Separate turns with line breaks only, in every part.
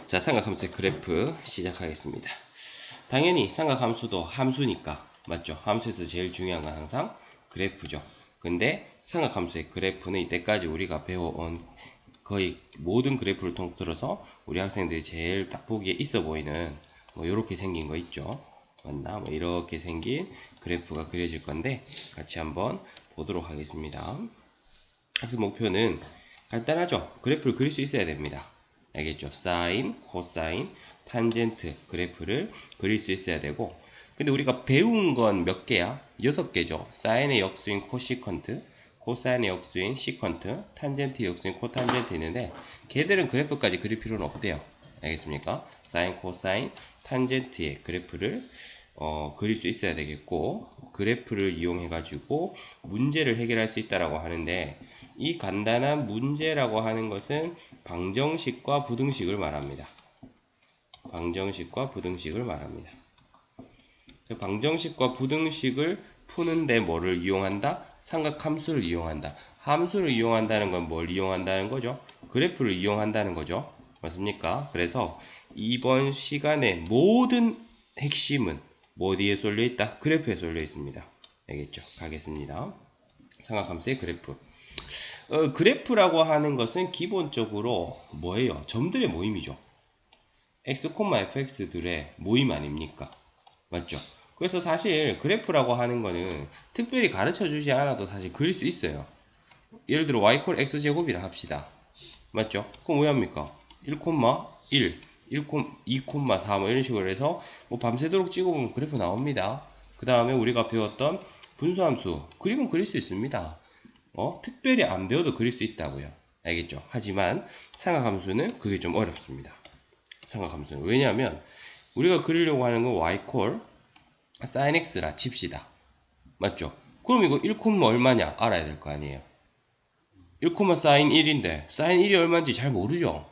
자, 삼각함수의 그래프 시작하겠습니다. 당연히 삼각함수도 함수니까, 맞죠? 함수에서 제일 중요한 건 항상 그래프죠. 근데 삼각함수의 그래프는 이때까지 우리가 배워온 거의 모든 그래프를 통틀어서 우리 학생들이 제일 딱 보기에 있어 보이는 뭐 이렇게 생긴 거 있죠. 맞나? 뭐 이렇게 생긴 그래프가 그려질 건데 같이 한번 보도록 하겠습니다. 학습 목표는 간단하죠. 그래프를 그릴 수 있어야 됩니다. 알겠죠? 사인, 코사인, 탄젠트 그래프를 그릴 수 있어야 되고, 근데 우리가 배운 건 몇 개야? 6개죠. 사인의 역수인 코시컨트, 코사인의 역수인 시컨트, 탄젠트의 역수인 코탄젠트 있는데 걔들은 그래프까지 그릴 필요는 없대요. 알겠습니까? 사인, 코사인, 탄젠트의 그래프를 그릴 수 있어야 되겠고, 그래프를 이용해 가지고 문제를 해결할 수 있다라고 하는데, 이 간단한 문제라고 하는 것은 방정식과 부등식을 말합니다. 방정식과 부등식을 말합니다. 방정식과 부등식을 푸는데 뭐를 이용한다? 삼각함수를 이용한다. 함수를 이용한다는 건 뭘 이용한다는 거죠? 그래프를 이용한다는 거죠. 맞습니까? 그래서 이번 시간의 모든 핵심은 뭐 어디에 쏠려 있다? 그래프에 쏠려 있습니다. 알겠죠? 가겠습니다. 삼각함수의 그래프. 그래프라고 하는 것은 기본적으로 뭐예요? 점들의 모임이죠. x, fx들의 모임 아닙니까? 맞죠? 그래서 사실 그래프라고 하는 거는 특별히 가르쳐 주지 않아도 사실 그릴 수 있어요. 예를 들어 y 콜 x제곱이라 합시다. 맞죠? 그럼 왜 합니까? 1, 1, 2, 4 뭐 이런 식으로 해서 뭐 밤새도록 찍어보면 그래프 나옵니다. 그 다음에 우리가 배웠던 분수함수 그림은 그릴 수 있습니다. 특별히 안 배워도 그릴 수 있다고요. 알겠죠? 하지만 삼각함수는 그게 좀 어렵습니다. 삼각함수는. 왜냐하면 우리가 그리려고 하는 건 y콜 sin x라 칩시다. 맞죠? 그럼 이거 1, 얼마냐 알아야 될 거 아니에요. 1, sin 1인데 sin 1이 얼마인지 잘 모르죠?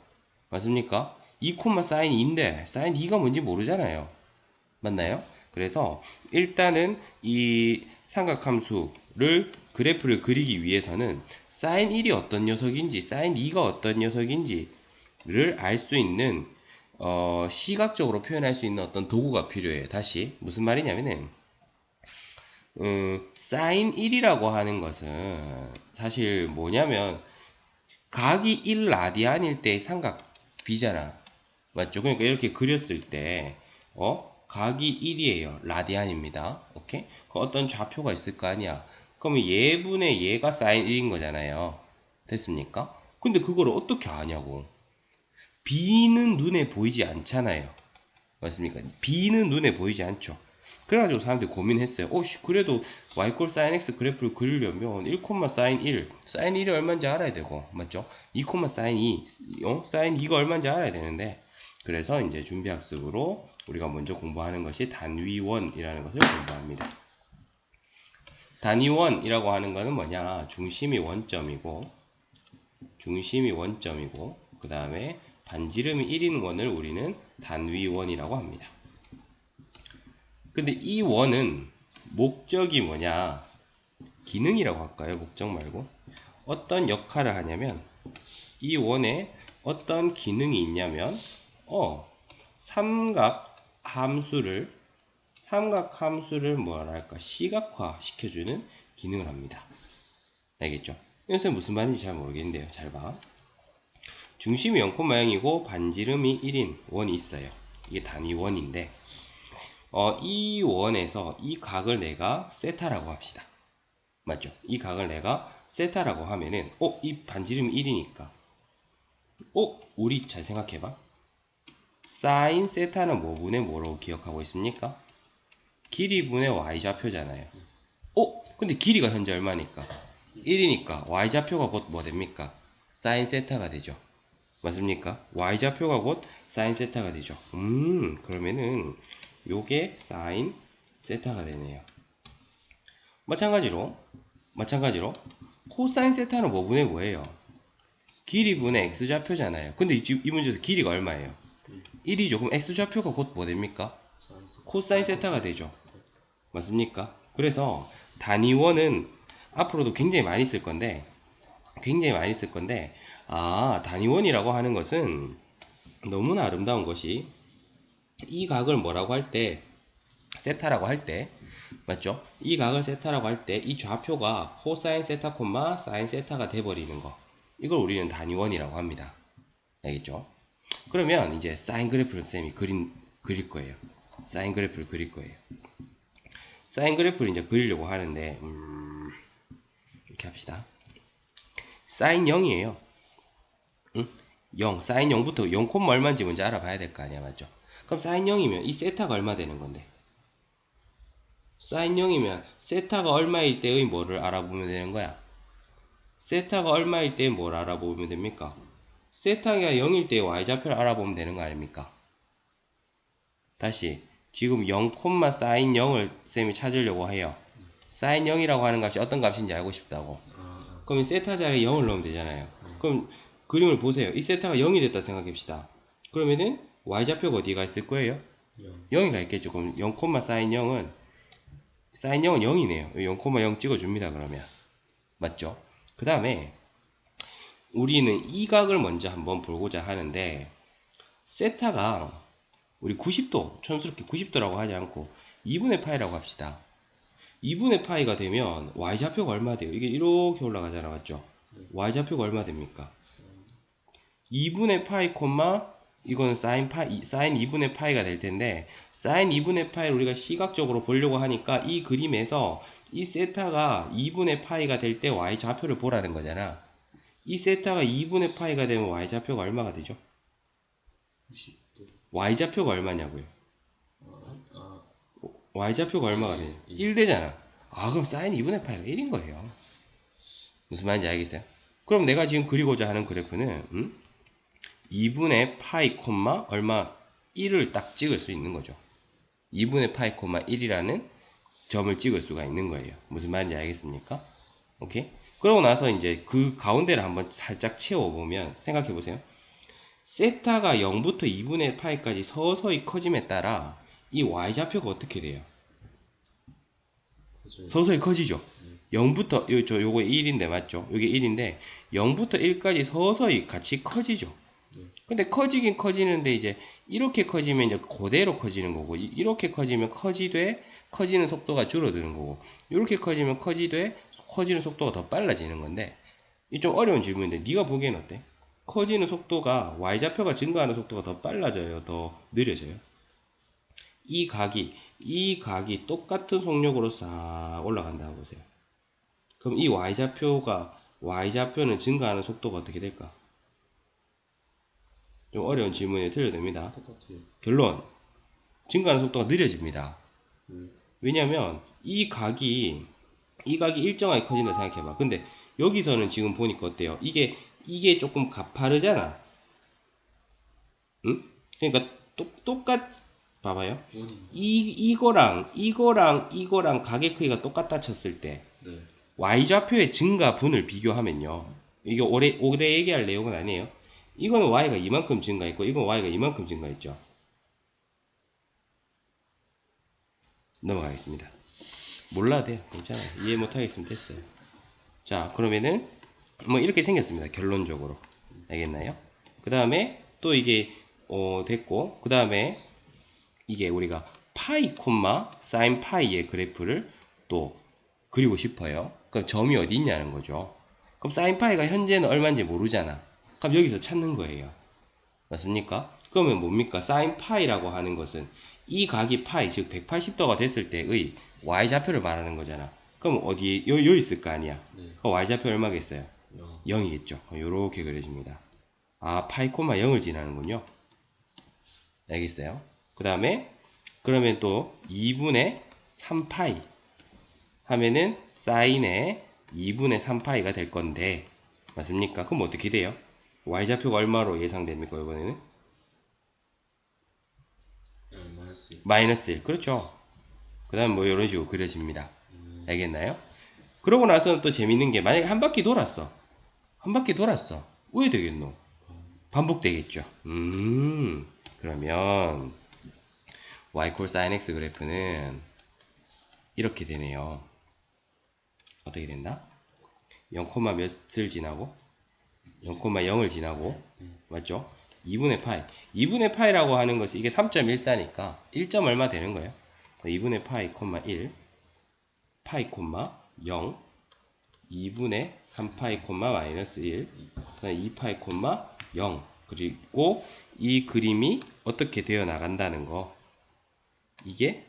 맞습니까? 2, sin 2인데 sin 2가 뭔지 모르잖아요. 맞나요? 그래서 일단은 이 삼각함수를 그래프를 그리기 위해서는 sin 1이 어떤 녀석인지 sin 2가 어떤 녀석인지를 알 수 있는 시각적으로 표현할 수 있는 어떤 도구가 필요해요. 다시 무슨 말이냐면은 sin 1이라고 하는 것은 사실 뭐냐면 각이 1라디안일 때의 삼각 B잖아. 맞죠? 그러니까 이렇게 그렸을 때 각이 1이에요. 라디안입니다. 오케이? 그 어떤 좌표가 있을 거 아니야. 그러면 얘분의 얘가 sin 1인 거잖아요. 됐습니까? 근데 그걸 어떻게 아냐고. B는 눈에 보이지 않잖아요. 맞습니까? B는 눈에 보이지 않죠. 그래가지고 사람들이 고민했어요. 그래도 y꼴 sin x 그래프를 그리려면 1, sin 1, sin 1이 얼마인지 알아야 되고, 맞죠? 2, sin 2, sin 2가 얼마인지 알아야 되는데, 그래서 이제 준비학습으로 우리가 먼저 공부하는 것이 단위원이라는 것을 공부합니다. 단위원이라고 하는 것은 뭐냐? 중심이 원점이고, 그 다음에 반지름이 1인 원을 우리는 단위원이라고 합니다. 근데 이 원은 목적이 뭐냐? 기능이라고 할까요? 목적 말고. 어떤 역할을 하냐면, 이 원에 어떤 기능이 있냐면, 삼각함수를 뭐랄까, 시각화 시켜주는 기능을 합니다. 알겠죠? 이것은 무슨 말인지 잘 모르겠는데요. 잘 봐. 중심이 0,0이고 반지름이 1인 원이 있어요. 이게 단위원인데, 이 원에서 이 각을 내가 세타라고 합시다. 맞죠? 이 각을 내가 세타라고 하면은, 이 반지름이 1이니까. 우리 잘 생각해봐. 사인 세타는 뭐분의 뭐로 기억하고 있습니까? 길이분의 y좌표잖아요. 근데 길이가 현재 얼마니까? 1이니까 y좌표가 곧 뭐 됩니까? 사인 세타가 되죠. 맞습니까? y좌표가 곧 사인 세타가 되죠. 그러면은 요게 사인 세타가 되네요. 마찬가지로 코사인 세타는 뭐분의 뭐예요? 길이분의 x좌표잖아요. 근데 이 문제에서 길이가 얼마예요? 1이죠. 그럼 x좌표가 곧 뭐 됩니까? 코사인 세타가 되죠. 맞습니까? 그래서 단위원은 앞으로도 굉장히 많이 쓸 건데, 단위원이라고 하는 것은 너무나 아름다운 것이 이 각을 뭐라고 할 때, 세타라고 할 때, 맞죠? 이 각을 세타라고 할 때 이 좌표가 코사인 세타 콤마 사인 세타가 돼버리는 거, 이걸 우리는 단위원이라고 합니다. 알겠죠? 그러면 이제 사인 그래프를 쌤이 그릴 거예요. 사인 그래프를 그릴 거예요. 사인 그래프를 이제 그리려고 하는데 이렇게 합시다. 사인 0이에요. 응? 0, 사인 0부터 0, 얼마인지 먼저 알아봐야 될 거 아니야, 맞죠? 그럼 사인 0이면 이 세타가 얼마 되는 건데? 사인 0이면 세타가 얼마일 때의 뭐를 알아보면 되는 거야? 세타가 얼마일 때 뭘 알아보면 됩니까? 세타가 0일 때 y좌표를 알아보면 되는 거 아닙니까? 다시 지금 0, 사인 0을 쌤이 찾으려고 해요. 사인 0이라고 하는 값이 어떤 값인지 알고 싶다고. 그럼 이 세타 자리에 0을 넣으면 되잖아요. 그럼 그림을 보세요. 이 세타가 0이 됐다 생각합시다. 그러면은 y좌표가 어디가 있을 거예요? 0이가 있겠죠. 그럼 0, 사인 0은 0이네요. 0,0 찍어줍니다. 그러면 맞죠? 그 다음에 우리는 이 각을 먼저 한번 보고자 하는데, 세타가 우리 90도, 촌스럽게 90도라고 하지 않고 2분의 파이라고 합시다. 2분의 파이가 되면 y좌표가 얼마 돼요? 이게 이렇게 올라가잖아, 맞죠? y좌표가 얼마 됩니까? 2분의 파이 콤마 이거는 사인 2분의 파이가 될 텐데, 사인 2분의 파이를 우리가 시각적으로 보려고 하니까 이 그림에서 이 세타가 2분의 파이가 될 때 y좌표를 보라는 거잖아. 이 세타가 2분의 파이가 되면 y좌표가 얼마가 되죠?
90도.
y좌표가 얼마냐고요? y좌표가 얼마가 되냐? 1 되잖아. 아, 그럼 사인 2분의 파이가 1인 거예요. 무슨 말인지 알겠어요? 그럼 내가 지금 그리고자 하는 그래프는 2분의 파이 콤마 얼마 1을 딱 찍을 수 있는 거죠. 2분의 파이 콤마 1이라는 점을 찍을 수가 있는 거예요. 무슨 말인지 알겠습니까? 오케이? 그러고 나서 이제 그 가운데를 한번 살짝 채워보면 생각해 보세요. 세타가 0부터 2분의 파이까지 서서히 커짐에 따라 이 y좌표가 어떻게 돼요? 서서히 커지죠. 0부터 요거 1인데 맞죠? 요게 1인데 0부터 1까지 서서히 같이 커지죠. 근데 커지긴 커지는데 이제 이렇게 커지면 이제 그대로 커지는 거고, 이렇게 커지면 커지는 속도가 줄어드는 거고, 이렇게 커지면 커지는 속도가 더 빨라지는 건데, 이 좀 어려운 질문인데 네가 보기엔 어때? 커지는 속도가 y좌표가 증가하는 속도가 더 빨라져요, 더 느려져요? 이 각이 똑같은 속력으로 싹 올라간다 보세요. 그럼 이 y좌표는 증가하는 속도가 어떻게 될까? 좀 어려운 질문이 틀려됩니다.
똑같아요.
결론, 증가하는 속도가 느려집니다. 왜냐면 이 각이 일정하게 커진다 생각해봐. 근데 여기서는 지금 보니까 어때요? 이게 조금 가파르잖아. 응? 그러니까 봐봐요. 이거랑 각의 크기가 똑같다 쳤을 때
네.
y좌표의 증가분을 비교하면요, 이게 오래 얘기할 내용은 아니에요. 이거는 y가 이만큼 증가했고 이건 y가 이만큼 증가했죠. 넘어가겠습니다. 몰라도 돼요. 괜찮아요. 이해 못하겠으면 됐어요. 자, 그러면은 뭐 이렇게 생겼습니다. 결론적으로. 알겠나요? 그 다음에 또 이게 됐고, 그 다음에 이게 우리가 파이 콤마 사인 파이의 그래프를 또 그리고 싶어요. 그럼 점이 어디 있냐는 거죠. 그럼 사인 파이가 현재는 얼마인지 모르잖아. 그럼 여기서 찾는 거예요. 맞습니까? 그러면 뭡니까? 사인 파이라고 하는 것은 이 각이 파이, 즉 180도가 됐을 때의 y좌표를 말하는 거잖아. 그럼 어디 여기 있을 거 아니야.
네.
그 y좌표 얼마겠어요? 0이겠죠. 요렇게 그려집니다. 아, 파이 콤마 0을 지나는군요. 알겠어요? 그 다음에 그러면 또 2분의 3파이 하면은 사인의 2분의 3파이가 될 건데, 맞습니까? 그럼 어떻게 돼요? y좌표가 얼마로 예상됩니까, 이번에는? 마이너스 1. 그렇죠. 그 다음 뭐 이런 식으로 그려집니다. 알겠나요? 그러고 나서는 또 재밌는 게, 만약에 한 바퀴 돌았어. 왜 되겠노? 반복되겠죠. 그러면 y sin x 그래프는 이렇게 되네요. 어떻게 된다? 0, 몇을 지나고 0,0을 지나고, 맞죠? 2분의 파이. 2분의 파이라고 하는 것이 이게 3.14니까 1점 얼마 되는 거예요? 2분의 파이, 1, 파이, 0, 2분의 3파이, 마이너스 1, 2파이, 0. 그리고 이 그림이 어떻게 되어 나간다는 거. 이게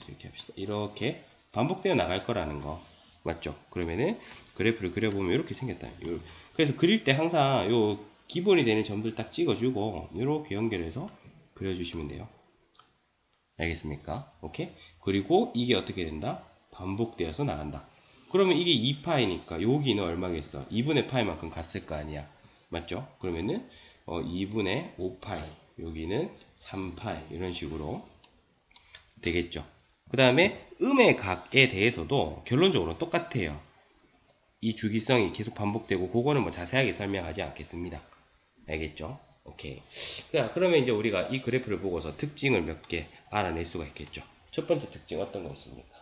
이렇게 합시다. 이렇게 반복되어 나갈 거라는 거. 맞죠? 그러면은 그래프를 그려보면 이렇게 생겼다. 그래서 그릴 때 항상 요 기본이 되는 점들 딱 찍어주고 이렇게 연결해서 그려주시면 돼요. 알겠습니까? 오케이? 그리고 이게 어떻게 된다? 반복되어서 나간다. 그러면 이게 2파이니까 여기는 얼마겠어? 2분의 파이만큼 갔을 거 아니야. 맞죠? 그러면은 2분의 5파이, 여기는 3파이 이런 식으로 되겠죠. 그 다음에 음의 각에 대해서도 결론적으로 똑같아요. 이 주기성이 계속 반복되고 그거는 뭐 자세하게 설명하지 않겠습니다. 알겠죠? 오케이. 그러면 이제 우리가 이 그래프를 보고서 특징을 몇 개 알아낼 수가 있겠죠. 첫 번째 특징 어떤 거 있습니까?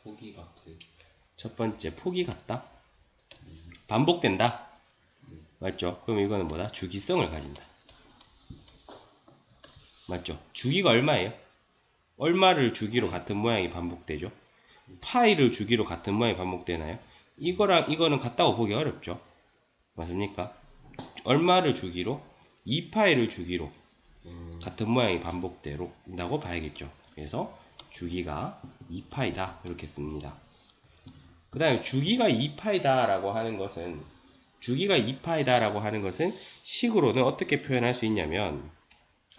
폭이 같은.
첫 번째, 폭이 같다. 반복된다. 맞죠? 그럼 이거는 뭐다? 주기성을 가진다. 맞죠? 주기가 얼마예요? 얼마를 주기로 같은 모양이 반복되죠? 파이를 주기로 같은 모양이 반복되나요? 이거랑 이거는 같다고 보기 어렵죠? 맞습니까? 얼마를 주기로? 2파이를 주기로 같은 모양이 반복된다고 봐야겠죠. 그래서 주기가 2파이다 이렇게 씁니다. 그 다음에 주기가 2파이다 라고 하는 것은 식으로는 어떻게 표현할 수 있냐면,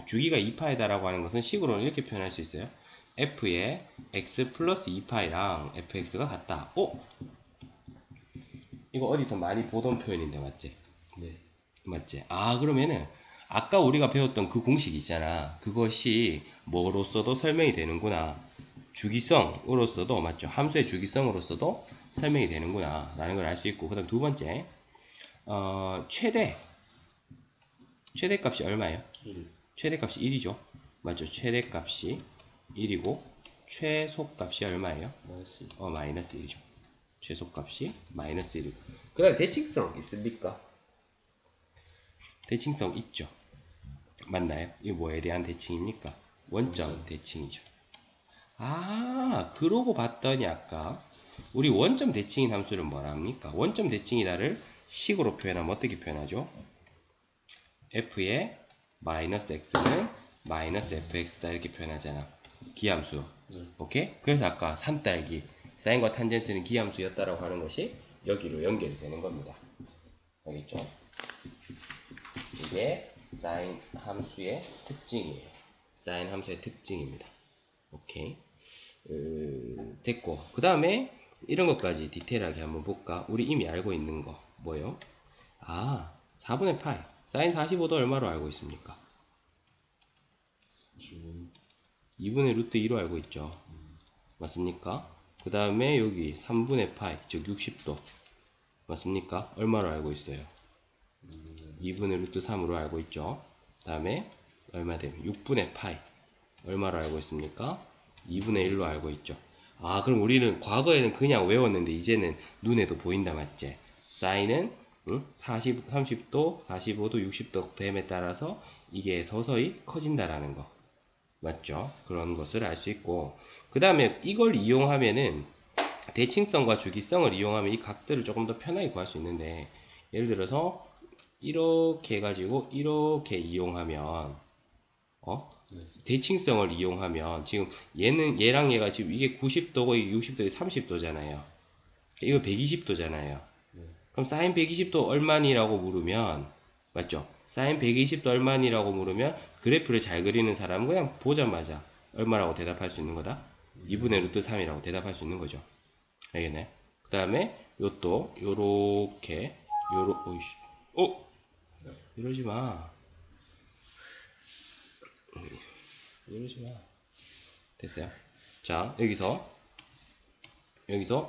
주기가 2파이다 라고 하는 것은 식으로는 이렇게 표현할 수 있어요. f의 x 플러스 2파이랑 fx가 같다. 이거 어디서 많이 보던 표현인데 맞지?
네.
맞지? 그러면은 아까 우리가 배웠던 그 공식 있잖아. 그것이 뭐로서도 설명이 되는구나. 주기성으로서도, 맞죠? 함수의 주기성으로서도 설명이 되는구나 라는 걸 알 수 있고, 그 다음 두 번째, 최대값이 얼마예요?
1.
최대값이 1이죠. 맞죠? 최대값이 1이고 최소값이 얼마예요?
마이너스.
마이너스 1이죠. 최소값이 마이너스 1이고. 그 다음에 대칭성 있습니까? 대칭성 있죠. 맞나요? 이거 뭐에 대한 대칭입니까? 원점 대칭이죠. 그러고 봤더니 아까 우리 원점 대칭인 함수를 뭐라 합니까? 원점 대칭이다를 식으로 표현하면 어떻게 표현하죠? f의 마이너스 x는 마이너스 fx다 이렇게 표현하잖아. 기함수. 오케이? 그래서 아까 산딸기, 사인과 탄젠트는 기함수였다라고 하는 것이 여기로 연결이 되는 겁니다. 알겠죠? 이게 사인 함수의 특징이에요. 사인 함수의 특징입니다. 오케이. 됐고. 그 다음에 이런 것까지 디테일하게 한번 볼까? 우리 이미 알고 있는 거. 뭐요? 4분의 파이. 사인 45도 얼마로 알고 있습니까? 2분의 루트 2로 알고 있죠. 맞습니까? 그 다음에 여기 3분의 파이, 즉 60도. 맞습니까? 얼마로 알고 있어요? 2분의 루트 3으로 알고 있죠. 그 다음에 얼마 되면 6분의 파이. 얼마로 알고 있습니까? 2분의 1로 알고 있죠. 그럼 우리는 과거에는 그냥 외웠는데 이제는 눈에도 보인다, 맞지? 사인은 30도, 45도, 60도 됨에 따라서 이게 서서히 커진다라는 거. 맞죠? 그런 것을 알 수 있고, 그 다음에 이걸 이용하면은 대칭성과 주기성을 이용하면 이 각들을 조금 더 편하게 구할 수 있는데, 예를 들어서 이렇게 해가지고 이렇게 이용하면 대칭성을 이용하면 지금 얘랑 얘가 지금 이게 90도고 이게 60도, 30도잖아요. 이거 120도잖아요. 그럼 사인 120도 얼마니라고 물으면, 맞죠? 사인 120도 얼마니라고 물으면 그래프를 잘 그리는 사람은 그냥 보자마자 얼마라고 대답할 수 있는 거다? 2분의 루트 3이라고 대답할 수 있는 거죠. 알겠네? 그 다음에 요또 요렇게 이러지 마. 이러지 마. 됐어요? 자, 여기서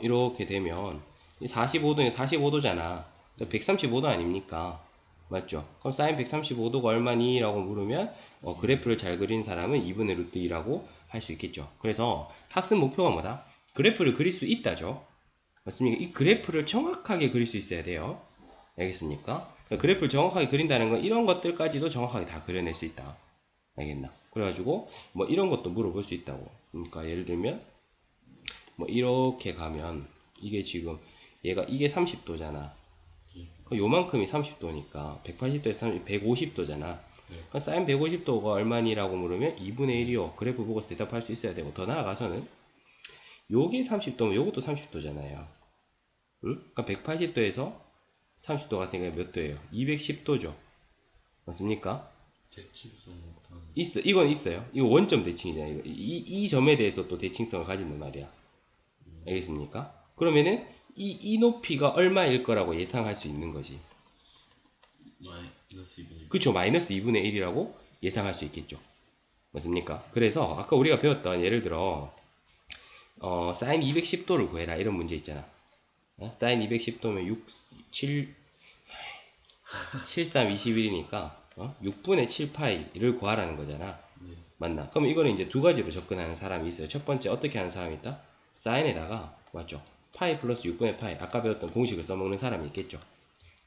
이렇게 되면 45도에 45도잖아. 135도 아닙니까? 맞죠? 그럼 사인 135도가 얼마니? 라고 물으면 그래프를 잘 그린 사람은 2분의 루트 2라고 할 수 있겠죠. 그래서 학습 목표가 뭐다? 그래프를 그릴 수 있다죠. 맞습니까? 이 그래프를 정확하게 그릴 수 있어야 돼요. 알겠습니까? 그러니까 그래프를 정확하게 그린다는 건 이런 것들까지도 정확하게 다 그려낼 수 있다. 알겠나? 그래가지고 뭐 이런 것도 물어볼 수 있다고. 그러니까 예를 들면 뭐 이렇게 가면 이게 지금 얘가 이게 30도잖아. 요만큼이 30도니까 180도에서 150도잖아. 그러니까 사인 150도가 얼마니라고 물으면 2분의 1이요. 그래프 보고서 대답할 수 있어야 되고, 더 나아가서는 요게 30도면 요것도 30도잖아요. 응? 그러니까 180도에서 30도 갔으니까 몇 도예요? 210도죠. 맞습니까?
대칭성 못하는.
이건 있어요. 이거 원점 대칭이잖아요. 이 점에 대해서 또 대칭성을 가진단 말이야. 알겠습니까? 그러면은 이 높이가 얼마일 거라고 예상할 수 있는 거지.
마이너스 2분의 1.
그쵸? 마이너스 2분의 1이라고 예상할 수 있겠죠. 맞습니까? 그래서 아까 우리가 배웠던 예를 들어 사인 210도를 구해라 이런 문제 있잖아. 사인 210도면 73, 21이니까 6분의 7파이를 구하라는 거잖아.
네.
맞나? 그럼 이거는 이제 두 가지로 접근하는 사람이 있어요. 첫 번째 어떻게 하는 사람이 있다? 사인에다가 맞죠? 파이 플러스 6분의 파이 아까 배웠던 공식을 써먹는 사람이 있겠죠.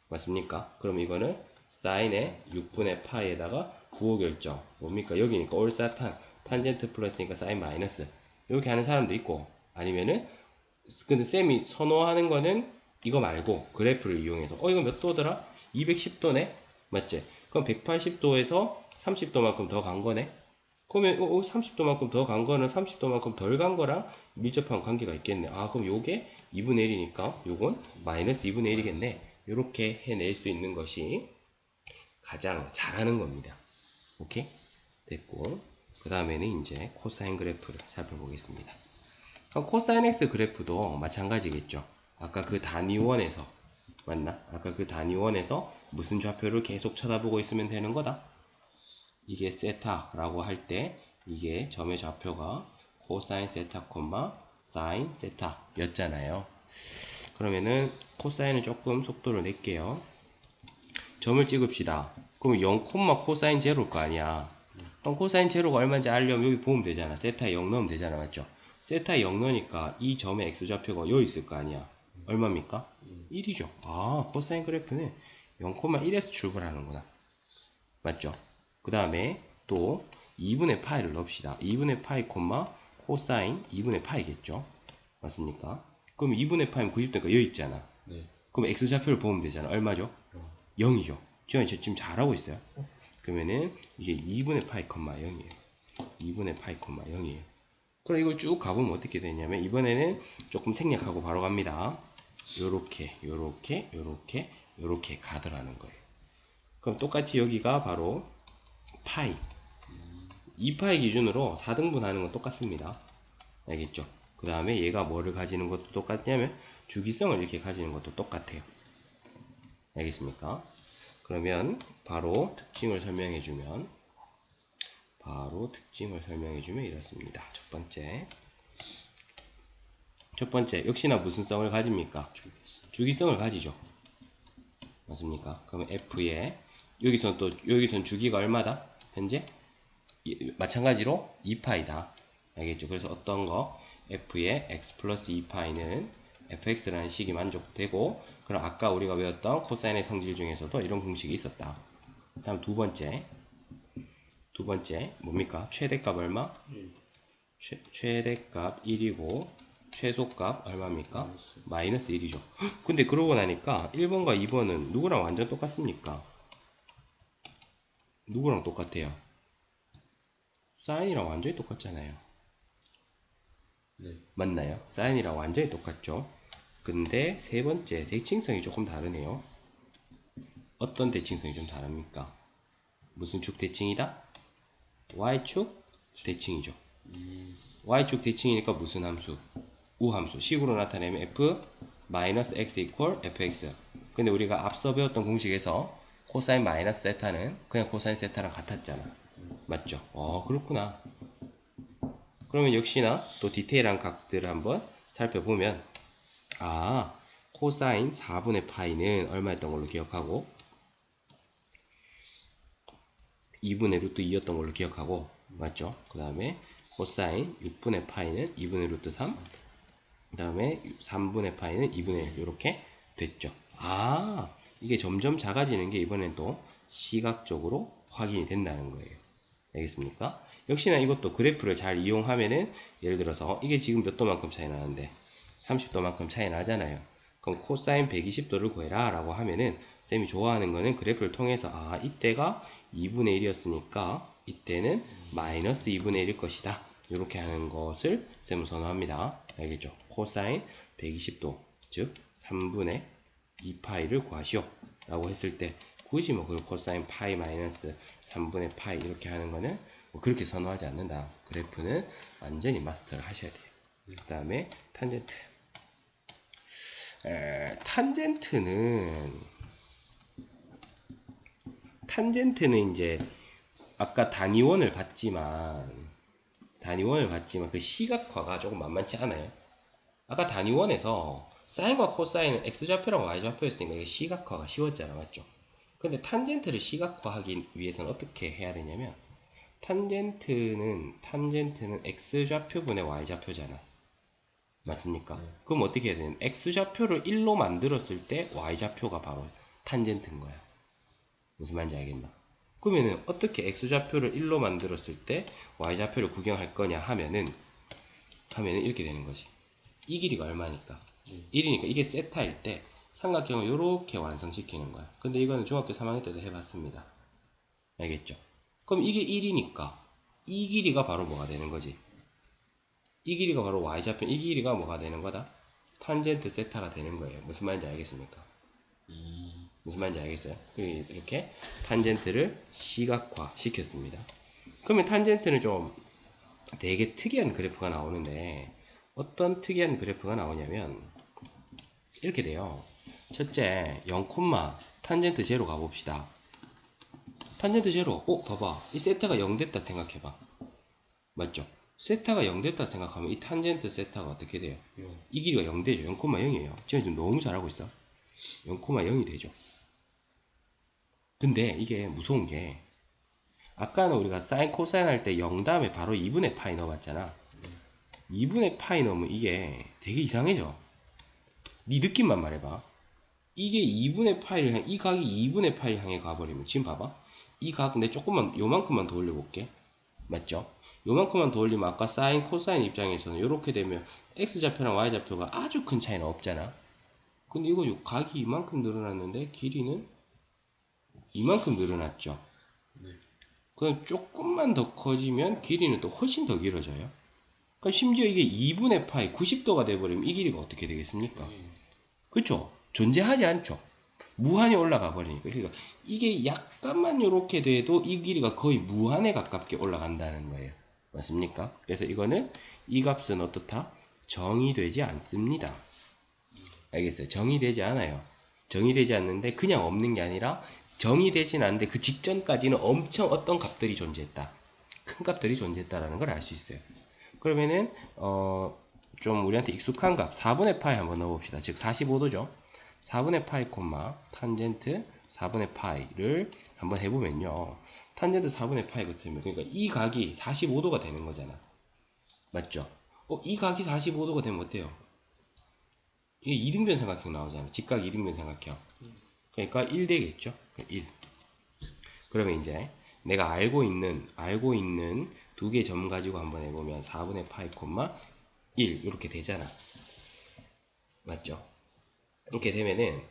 맞습니까? 그럼 이거는 사인의 6분의 파이에다가 부호 결정 뭡니까? 여기니까 올사탄 탄젠트 플러스니까 사인 마이너스 이렇게 하는 사람도 있고 아니면은 근데 쌤이 선호하는 거는 이거 말고 그래프를 이용해서 이거 몇 도더라? 210도네? 맞지? 그럼 180도에서 30도만큼 더 간 거네? 그러면 30도만큼 더 간 거는 30도만큼 덜 간 거랑 밀접한 관계가 있겠네. 아 그럼 요게 2분의 1이니까 요건 마이너스 2분의 1이겠네. 이렇게 해낼 수 있는 것이 가장 잘하는 겁니다. 오케이? 됐고 그 다음에는 이제 코사인 그래프를 살펴보겠습니다. 코사인 x 그래프도 마찬가지겠죠. 아까 그 단위원에서 맞나? 아까 그 단위원에서 무슨 좌표를 계속 쳐다보고 있으면 되는 거다. 이게 세타라고 할 때 이게 점의 좌표가 코사인 세타 콤마 사인 세타 였잖아요. 그러면은 코사인은 조금 속도를 낼게요. 점을 찍읍시다. 그럼 0, 코사인 제로일 거 아니야. 그럼 코사인 제로가 얼마인지 알려면 여기 보면 되잖아. 세타에 0 넣으면 되잖아. 맞죠? 세타에 0 넣으니까 이 점의 x좌표가 여기 있을 거 아니야. 얼마입니까? 1이죠. 아, 코사인 그래프는 0,1에서 출발하는구나. 맞죠? 그 다음에 또 2분의 파이를 넣읍시다. 2분의 파이 콤마 코사인 2분의 파이겠죠? 맞습니까? 그럼 2분의 파이면 90도니까 여기 있잖아.
네.
그럼 x좌표를 보면 되잖아. 얼마죠? 0이죠. 지금 잘하고 있어요. 그러면은 이게 2분의 파이 콤마 0이에요. 2분의 파이 콤마 0이에요. 그럼 이걸 쭉 가보면 어떻게 되냐면 이번에는 조금 생략하고 바로 갑니다. 요렇게 가더라는 거예요. 그럼 똑같이 여기가 바로 파이 2파이 기준으로 4등분 하는 건 똑같습니다. 알겠죠? 그 다음에 얘가 뭐를 가지는 것도 똑같냐면 주기성을 이렇게 가지는 것도 똑같아요. 알겠습니까? 그러면 바로 특징을 설명해주면 이렇습니다. 첫 번째 역시나 무슨 성을 가집니까? 주기성을 가지죠. 맞습니까? 그러면 F에 여기선 주기가 얼마다? 현재? 마찬가지로 2파이다. 알겠죠? 그래서 어떤 거? F의 x 플러스 2파이는 fx라는 식이 만족되고, 그럼 아까 우리가 배웠던 코사인의 성질 중에서도 이런 공식이 있었다. 다음 두 번째 뭡니까? 최대값 얼마? 최대값 1이고 최소값 얼마입니까? 마이너스 1이죠. 근데 그러고 나니까 1번과 2번은 누구랑 완전 똑같습니까? 누구랑 똑같아요? 사인이랑 완전히 똑같잖아요.
네.
맞나요? 사인이랑 완전히 똑같죠. 근데 세 번째 대칭성이 조금 다르네요. 어떤 대칭성이 좀 다릅니까? 무슨 축 대칭이다? y축 대칭이죠. y축 대칭이니까 무슨 함수? 우함수. 식으로 나타내면 f x equal fx. 근데 우리가 앞서 배웠던 공식에서 코사인 마이너스 세타는 그냥 코사인 세타랑 같았잖아. 맞죠? 그렇구나. 그러면 역시나 또 디테일한 각들을 한번 살펴보면 코사인 4분의 파이는 얼마였던 걸로 기억하고 2분의 루트 2였던 걸로 기억하고 맞죠? 그 다음에 코사인 6분의 파이는 2분의 루트 3, 그 다음에 3분의 파이는 2분의 1 이렇게 됐죠. 이게 점점 작아지는 게 이번엔 또 시각적으로 확인이 된다는 거예요. 알겠습니까? 역시나 이것도 그래프를 잘 이용하면은 예를 들어서 이게 지금 몇 도만큼 차이 나는데 30도만큼 차이 나잖아요. 그럼 코사인 120도를 구해라 라고 하면은 쌤이 좋아하는 거는 그래프를 통해서 이때가 2분의 1이었으니까 이때는 마이너스 2분의 1일 것이다. 이렇게 하는 것을 쌤은 선호합니다. 알겠죠? 코사인 120도 즉 3분의 2파이를 구하시오 라고 했을 때 굳이 뭐 그 코사인 파이 마이너스 3분의 파이 이렇게 하는 거는 뭐 그렇게 선호하지 않는다. 그래프는 완전히 마스터를 하셔야 돼요. 그 다음에 탄젠트. 탄젠트는 이제 아까 단위원을 봤지만 그 시각화가 조금 만만치 않아요. 아까 단위원에서 사인과 코사인은 x좌표랑 y좌표였으니까 이게 시각화가 쉬웠잖아, 맞죠? 근데 탄젠트를 시각화하기 위해서는 어떻게 해야 되냐면 탄젠트는 x좌표분의 y좌표잖아. 맞습니까? 그럼 어떻게 해야 되는? x좌표를 1로 만들었을 때 y좌표가 바로 탄젠트인 거야. 무슨 말인지 알겠나? 그러면은 어떻게 x좌표를 1로 만들었을 때 y좌표를 구경할 거냐 하면은 이렇게 되는 거지. 이 길이가 얼마니까? 1이니까 이게 세타일 때 삼각형을 이렇게 완성시키는 거야. 근데 이거는 중학교 3학년 때도 해봤습니다. 알겠죠? 그럼 이게 1이니까 이 길이가 바로 뭐가 되는 거지? 이 길이가 바로 y좌표, 이 길이가 뭐가 되는 거다? 탄젠트 세타가 되는 거예요. 무슨 말인지 알겠습니까? 무슨 말인지 알겠어요? 이렇게 탄젠트를 시각화 시켰습니다. 그러면 탄젠트는 좀 되게 특이한 그래프가 나오는데 어떤 특이한 그래프가 나오냐면 이렇게 돼요. 첫째 0, 탄젠트 제로 가봅시다. 탄젠트 제로. 봐봐. 이 세타가 0 됐다 생각해봐. 맞죠? 세타가 0 됐다 생각하면 이 탄젠트 세타가 어떻게 돼요? 이 길이가 0 되죠. 0,0이에요. 지금 너무 잘하고 있어. 0,0이 되죠. 근데 이게 무서운 게 아까는 우리가 사인 코사인 할 때 0 다음에 바로 2분의 파이 넣어봤잖아. 2분의 파이 넣으면 이게 되게 이상해져. 네 느낌만 말해봐. 이게 2분의 파이를 이 각이 2분의 파이 향해 가버리면 지금 봐봐. 이 각 근데 조금만 요만큼만 더 올려볼게. 맞죠? 요만큼만 더 올리면 아까 사인 코사인 입장에서는 이렇게 되면 x좌표랑 y좌표가 아주 큰 차이는 없잖아. 근데 이거 각이 이만큼 늘어났는데 길이는 이만큼 늘어났죠. 그럼 조금만 더 커지면 길이는 또 훨씬 더 길어져요. 그러니까 심지어 이게 2분의 파이 90도가 돼버리면 이 길이가 어떻게 되겠습니까? 그쵸? 존재하지 않죠. 무한히 올라가 버리니까. 그러니까 이게 약간만 이렇게 돼도 이 길이가 거의 무한에 가깝게 올라간다는 거예요. 맞습니까? 그래서 이거는 이 값은 어떻다? 정의되지 않습니다. 알겠어요? 정의되지 않아요. 정의되지 않는데 그냥 없는 게 아니라 정의되진 않는데 그 직전까지는 엄청 어떤 값들이 존재했다. 큰 값들이 존재했다라는 걸 알 수 있어요. 그러면은 좀 우리한테 익숙한 값 4분의 파이 한번 넣어봅시다. 즉 45도죠. 4분의 파이 콤마 탄젠트 4분의 파이를 한번 해보면요. 탄젠트 4분의 파이 같으면 그러니까 이 각이 45도가 되는 거잖아. 맞죠? 이 각이 45도가 되면 어때요? 이게 이등변 삼각형 나오잖아. 직각 이등변 삼각형. 그러니까 1 되겠죠? 1. 그러면 이제 내가 알고 있는 두 개의 점 가지고 한번 해보면 4분의 파이 콤마 1 이렇게 되잖아. 맞죠? 이렇게 되면은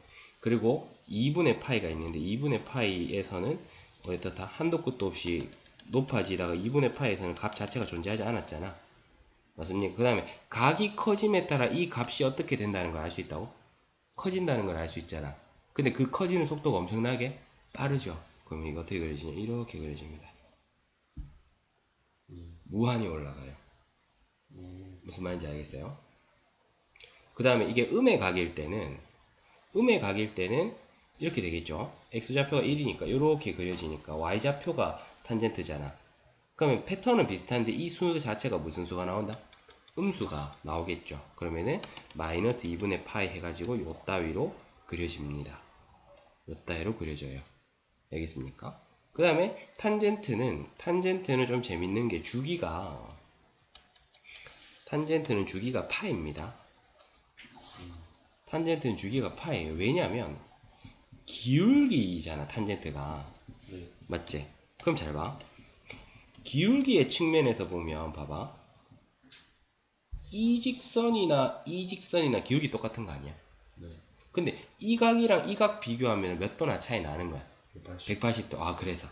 그리고 2분의 파이가 있는데 2분의 파이에서는 어떻다 한도 끝도 없이 높아지다가 2분의 파이에서는 값 자체가 존재하지 않았잖아. 맞습니까? 그 다음에 각이 커짐에 따라 이 값이 어떻게 된다는 걸 알 수 있다고? 커진다는 걸 알 수 있잖아. 근데 그 커지는 속도가 엄청나게 빠르죠. 그럼 이거 어떻게 그려지냐? 이렇게 그려집니다. 무한히 올라가요. 무슨 말인지 알겠어요? 그 다음에 이게 음의 각일 때는 이렇게 되겠죠. x좌표가 1이니까 이렇게 그려지니까 y좌표가 탄젠트잖아. 그러면 패턴은 비슷한데 이 수 자체가 무슨 수가 나온다? 음수가 나오겠죠. 그러면은 마이너스 2분의 파이 해가지고 요 따위로 그려집니다. 요 따위로 그려져요. 알겠습니까? 그 다음에 탄젠트는 좀 재밌는 게 주기가 파입니다. 탄젠트는 주기가 파예요. 왜냐하면 기울기잖아, 탄젠트가.
네.
맞지? 그럼 잘 봐. 기울기의 측면에서 보면 봐봐. 이 직선이나 기울기 똑같은 거 아니야?
네.
근데 이 각이랑 이 각 비교하면 몇 도나 차이 나는 거야?
180.
180도. 아, 그래서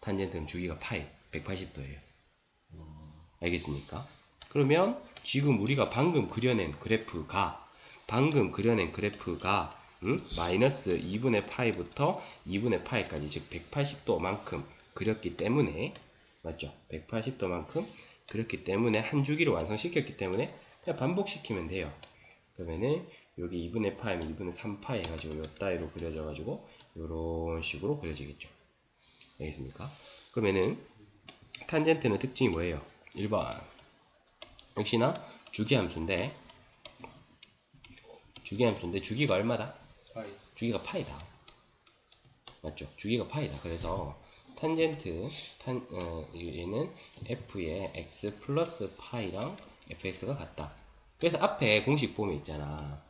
탄젠트는 주기가 파이 180도예요. 알겠습니까? 그러면 지금 우리가 방금 그려낸 그래프가 마이너스 2분의 파이부터 2분의 파이까지, 즉 180도만큼 그렸기 때문에, 맞죠? 180도만큼 그렸기 때문에 한 주기를 완성시켰기 때문에 그냥 반복시키면 돼요. 그러면은 여기 2분의 파이면 2분의 3파이 해가지고 요 따위로 그려져가지고 요런 식으로 그려지겠죠. 알겠습니까? 그러면은 탄젠트는 특징이 뭐예요? 1번 역시나 주기함수인데 주기가 얼마다?
파이.
주기가 파이다. 맞죠? 주기가 파이다. 그래서 탄젠트 얘는 f의 x 플러스 파이랑 fx가 같다. 그래서 앞에 공식 보면 있잖아.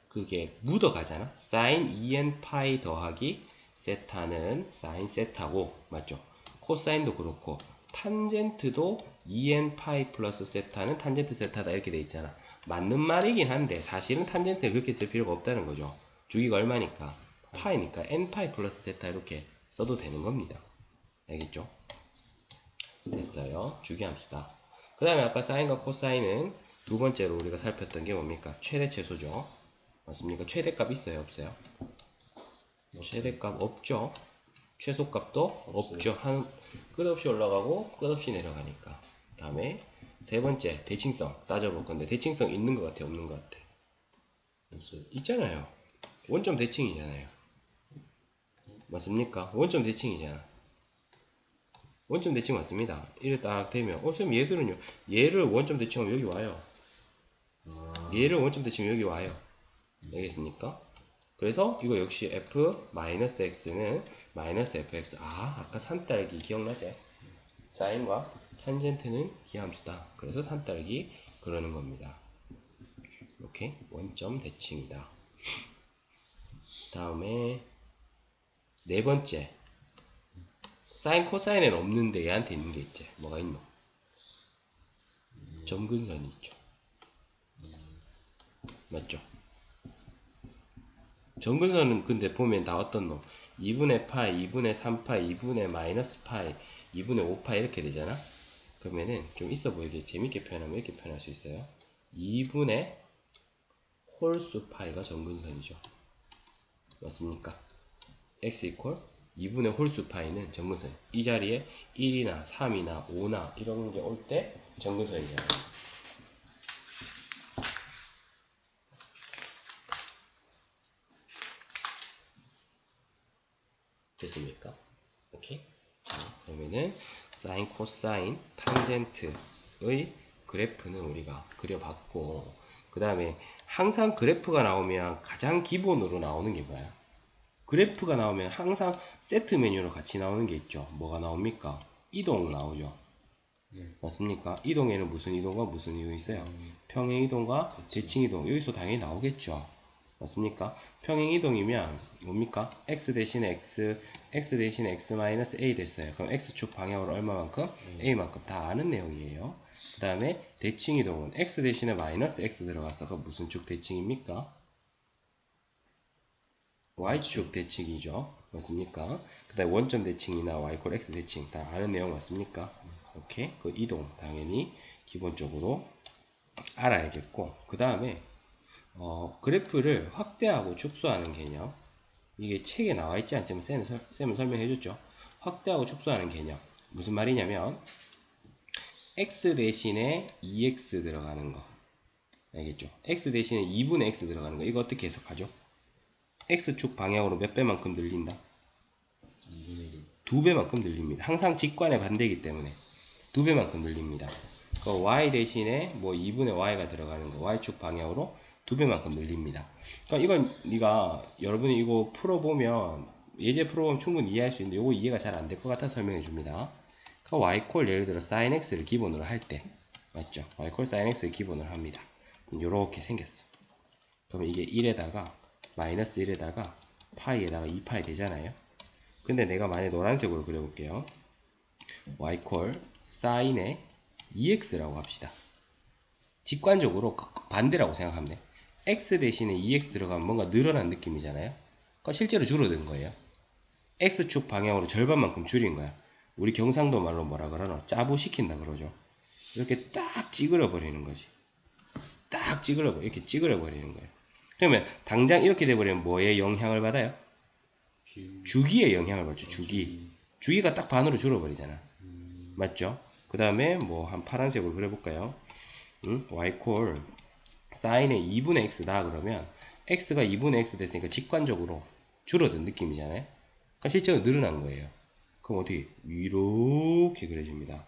그게 묻어가잖아. sin 2n 파이 더하기 세타는 sin 세타고, 맞죠? 코사인도 그렇고 탄젠트도 2n 파이 플러스 세타는 탄젠트 세타다 이렇게 돼 있잖아. 맞는 말이긴 한데 사실은 탄젠트를 그렇게 쓸 필요가 없다는 거죠. 주기가 얼마니까? 파이니까 n 파이 플러스 세타 이렇게 써도 되는 겁니다. 알겠죠? 됐어요. 주기함수다. 그 다음에 아까 사인과 코사인은 두 번째로 우리가 살폈던 게 뭡니까? 최대 최소죠. 맞습니까? 최대값 있어요? 없어요? 최대값 없죠? 최소값도 없죠. 끝없이 올라가고 끝없이 내려가니까. 다음에 세 번째 대칭성 따져볼 건데, 대칭성 있는 것 같아, 없는 것 같아?
없어요.
있잖아요. 원점 대칭이잖아요. 맞습니까? 원점 대칭이잖아. 원점 대칭 맞습니다. 이래 딱 되면 선생님 얘들은요, 얘를 원점 대칭하면 여기 와요. 얘를 원점 대칭하면 여기 와요. 알겠습니까? 그래서 이거 역시 f-x는 마이너스 fx. 아까 산딸기 기억나지? 사인과 탄젠트는 기함수다. 그래서 산딸기 그러는 겁니다. 이렇게 원점 대칭이다. 다음에 네 번째, 사인 코사인은 없는데 얘한테 있는 게 있지. 뭐가 있노? 점근선이 있죠. 맞죠? 점근선은 근데 보면 다 어떤 놈? 2분의 파이, 2분의 3파이, 2분의 마이너스 파이, 2분의 5파이 이렇게 되잖아? 그러면은 좀 있어 보이게 재밌게 표현하면 이렇게 표현할 수 있어요. 2분의 홀수 파이가 점근선이죠. 맞습니까? x 이퀄 2분의 홀수 파이는 점근선. 이 자리에 1이나 3이나 5나 이런 게 올 때 점근선이잖아요. 됐습니까? 오케이? 자, 그러면은 사인, 코사인, 탄젠트의 그래프는 우리가 그려봤고, 그 다음에 항상 그래프가 나오면 가장 기본으로 나오는 게 뭐야? 그래프가 나오면 항상 세트 메뉴로 같이 나오는 게 있죠. 뭐가 나옵니까? 이동 나오죠. 맞습니까? 이동에는 무슨 이동과 무슨 이동이 있어요? 평행 이동과 대칭 이동. 여기서 당연히 나오겠죠. 맞습니까? 평행 이동이면 뭡니까? x 대신에 x 대신에 x 마이너스 a 됐어요. 그럼 x축 방향으로 얼마만큼? a만큼. 다 아는 내용이에요. 그 다음에 대칭 이동은 x 대신에 마이너스 x 들어갔어. 그럼 무슨 축 대칭입니까? y축 대칭이죠. 맞습니까? 그 다음에 원점 대칭이나 y 콜 x 대칭 다 아는 내용 맞습니까? 오케이. 그 이동 당연히 기본적으로 알아야겠고, 그 다음에 그래프를 확대하고 축소하는 개념. 이게 책에 나와 있지 않지만 쌤은 설명해 줬죠. 확대하고 축소하는 개념. 무슨 말이냐면 x 대신에 2x 들어가는 거. 알겠죠? x 대신에 2분의 x 들어가는 거. 이거 어떻게 해석하죠? x축 방향으로 몇 배만큼 늘린다? 2배만큼 늘립니다. 항상 직관의 반대이기 때문에 2배만큼 늘립니다. 그 y 대신에 뭐 2분의 y가 들어가는 거, y축 방향으로 2배만큼 늘립니다. 그러니까 이건 여러분이 이거 풀어보면, 예제 풀어보면 충분히 이해할 수 있는데 이거 이해가 잘 안 될 것 같아서 설명해 줍니다. 그러니까 y콜 예를 들어 sin x를 기본으로 할 때, 맞죠? y콜 sin x를 기본으로 합니다. 이렇게 생겼어. 그러면 이게 1에다가 마이너스 1에다가 파이에다가 2파이 되잖아요. 근데 내가 만약 노란색으로 그려볼게요. y 콜 사인의 2x라고 합시다. 직관적으로 반대라고 생각하면 돼. x 대신에 2x 들어가면 뭔가 늘어난 느낌이잖아요. 그러니까 실제로 줄어든 거예요. x축 방향으로 절반만큼 줄인 거야. 우리 경상도 말로 뭐라 그러나? 짜부시킨다 그러죠. 이렇게 딱 찌그러 버리는 거지. 딱 찌그러 버려. 이렇게 찌그러 버리는 거예요. 그러면 당장 이렇게 돼버리면 뭐에 영향을 받아요? 주기에 영향을 받죠. 주기가 딱 반으로 줄어버리잖아. 맞죠? 그 다음에 뭐 한 파란색으로 그려볼까요? y 콜 사인의 2분의 x다 그러면 x가 2분의 x 됐으니까 직관적으로 줄어든 느낌이잖아요. 그러니까 실제로 늘어난 거예요. 그럼 어떻게? 이렇게 그려집니다.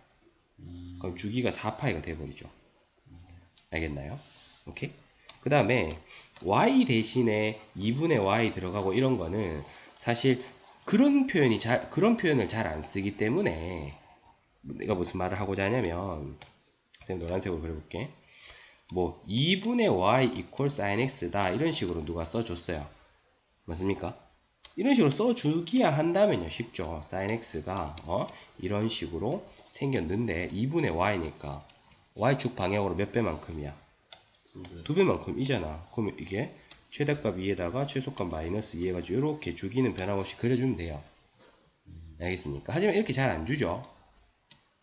그럼 주기가 4파이가 돼버리죠. 알겠나요? 오케이? 그 다음에 y 대신에 2분의 y 들어가고 이런 거는 사실 그런 표현을 잘 안 쓰기 때문에 내가 무슨 말을 하고자 하냐면 선생님 노란색으로 그려볼게. 뭐 2분의 y 이퀄 sin x다 이런 식으로 누가 써줬어요. 맞습니까? 이런 식으로 써주기야 한다면요 쉽죠. sin x가 이런 식으로 생겼는데 2분의 y니까 y축 방향으로 몇 배만큼이야? 2배만큼이잖아. 그러면 이게 최대값 2에다가 최소값 마이너스 2 해가지고 이렇게 주기는 변함없이 그려주면 돼요. 알겠습니까? 하지만 이렇게 잘 안 주죠.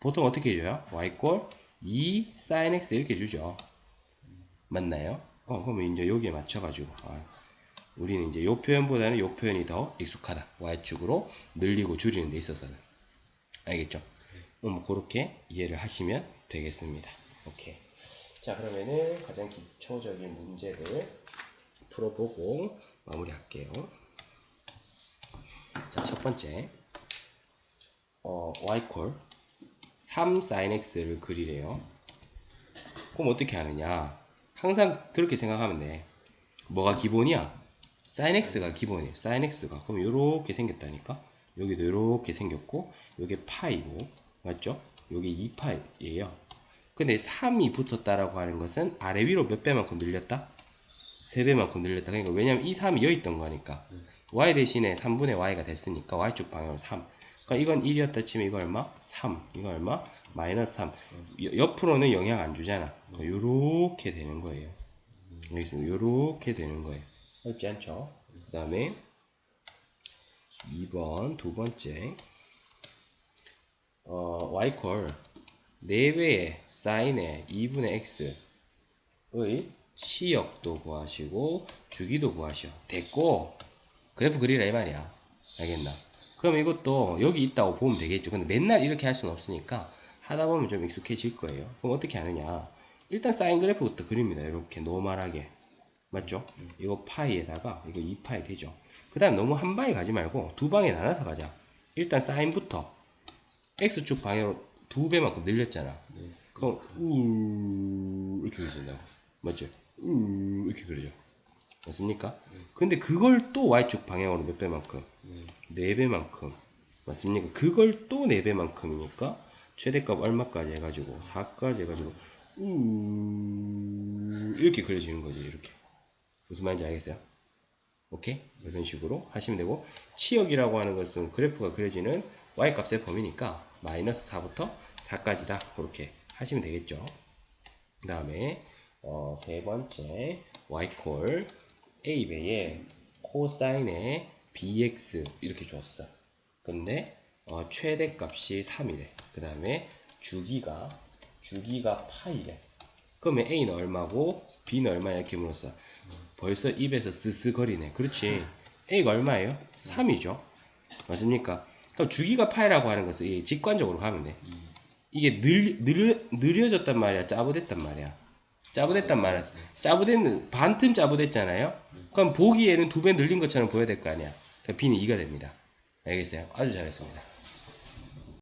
보통 어떻게 해줘요? y꼴 2 sin x 이렇게 주죠. 맞나요? 그러면 이제 여기에 맞춰가지고 우리는 이제 요 표현보다는 요 표현이 더 익숙하다. y축으로 늘리고 줄이는 데 있어서는. 알겠죠? 뭐 그렇게 이해를 하시면 되겠습니다. 오케이. 자, 그러면은 가장 기초적인 문제를 풀어보고 마무리할게요. 자, 첫 번째 y콜 3 sin x를 그리래요. 그럼 어떻게 하느냐? 항상 그렇게 생각하면 돼. 뭐가 기본이야? sin x가 기본이에요. sin x가. 그럼 요렇게 생겼다니까? 여기도 요렇게 생겼고, 요게 파이고, 맞죠? 요게 2파이예요. 근데 3이 붙었다라고 하는 것은 아래 위로 몇 배만큼 늘렸다? 3배만큼 늘렸다. 그러니까 왜냐면 이 3이 여기 있던 거니까. y 대신에 3분의 y가 됐으니까 y축 방향으로 3. 그러니까 이건 1이었다 치면 이거 얼마? 3. 이거 얼마? 마이너스 3. 옆으로는 영향 안 주잖아. 요렇게 되는 거예요. 알겠습니다. 요렇게 되는 거예요. 어렵지 않죠? 그 다음에 2번 두 번째 y콜 4배의 사인의 2분의 x의 치역도 구하시고 주기도 구하셔. 됐고 그래프 그리라 이 말이야. 알겠나? 그럼 이것도 여기 있다고 보면 되겠죠. 근데 맨날 이렇게 할 수는 없으니까 하다 보면 좀 익숙해질 거예요. 그럼 어떻게 하느냐? 일단 사인 그래프부터 그립니다. 이렇게 노멀하게. 맞죠? 이거 파이에다가 이거 2파이 되죠. 그 다음 너무 한 방에 가지 말고 두 방에 나눠서 가자. 일단 사인부터 x축 방향으로 2배만큼 늘렸잖아. 그럼 이렇게 그려진다고. 맞죠? 이렇게 그려져. 맞습니까? 근데 그걸 또 y축 방향으로 몇 배만큼? 4배만큼. 맞습니까? 그걸 또 4배만큼이니까 최대값 얼마까지 해가지고 4까지 해가지고 이렇게 그려지는 거지. 이렇게. 무슨 말인지 알겠어요? 오케이? 이런 식으로 하시면 되고, 치역이라고 하는 것은 그래프가 그려지는 y값의 범위니까 마이너스 4부터 4까지다. 그렇게 하시면 되겠죠. 그 다음에 세 번째 y콜 a배의 코사인의 bx 이렇게 줬어. 근데 최대값이 3이래. 그 다음에 주기가 파이래. 그러면 a는 얼마고 b는 얼마야? 이렇게 물었어. 벌써 입에서 스스거리네. 그렇지. a가 얼마예요? 3이죠. 맞습니까? 그럼 주기가 파이라고 하는 것은 직관적으로 가면 돼. 이게 느려졌단 말이야? 짜부됐단 말이야? 짜부됐단 말이야. 반틈 짜부됐잖아요? 그럼 보기에는 2배 늘린 것처럼 보여야 될 거 아니야? 그럼 b는 2가 됩니다. 알겠어요? 아주 잘했습니다.